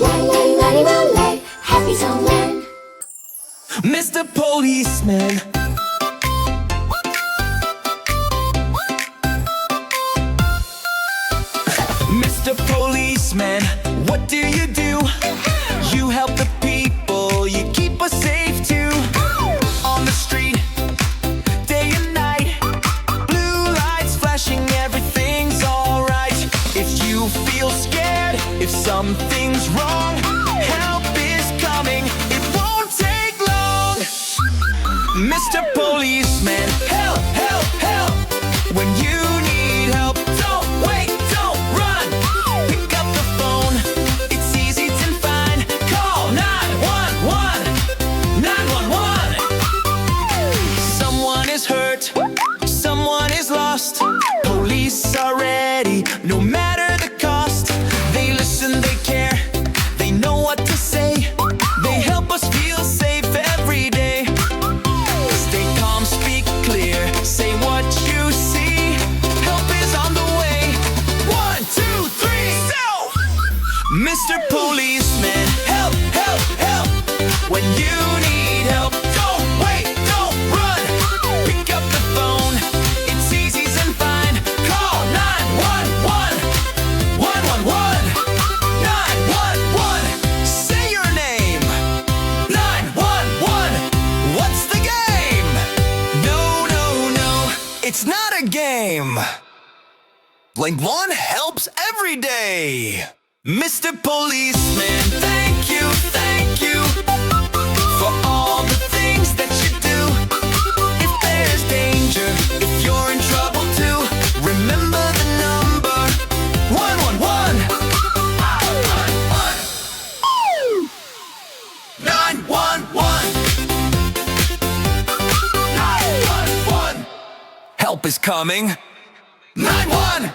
La-la-la-la-la, happy snowman. Mr. Policeman. Mr. Policeman, what do? You help the people, you keep us safe too. On the street, day and night, blue lights flashing, everything's alright. If you feel scared, if something's wrong, help is coming, it won't take long. Mr. Policeman, help, help, help. When you need help, don't wait, don't run. Pick up the phone, it's easy to find. Call 911, 911. Someone is hurt, someone is lost. Police are ready, no matter the cost. They listen, they care, they know what to say. They help us feel safe every day. Stay calm, speak clear, say what you see. Help is on the way. 1, 2, 3, so! Mr. Policeman, help, help, help. When you need help, don't wait, don't run. Pick up the phone, it's easy and fine. Call 911, 111, 911. Say your name. 911. What's the game? No, no, no, it's not a game. Line 1 helps every day. Mr. Policeman, thank you for all the things that you do. If there's danger, if you're in trouble too, remember the number 111. 911. 911. Help is coming. 911.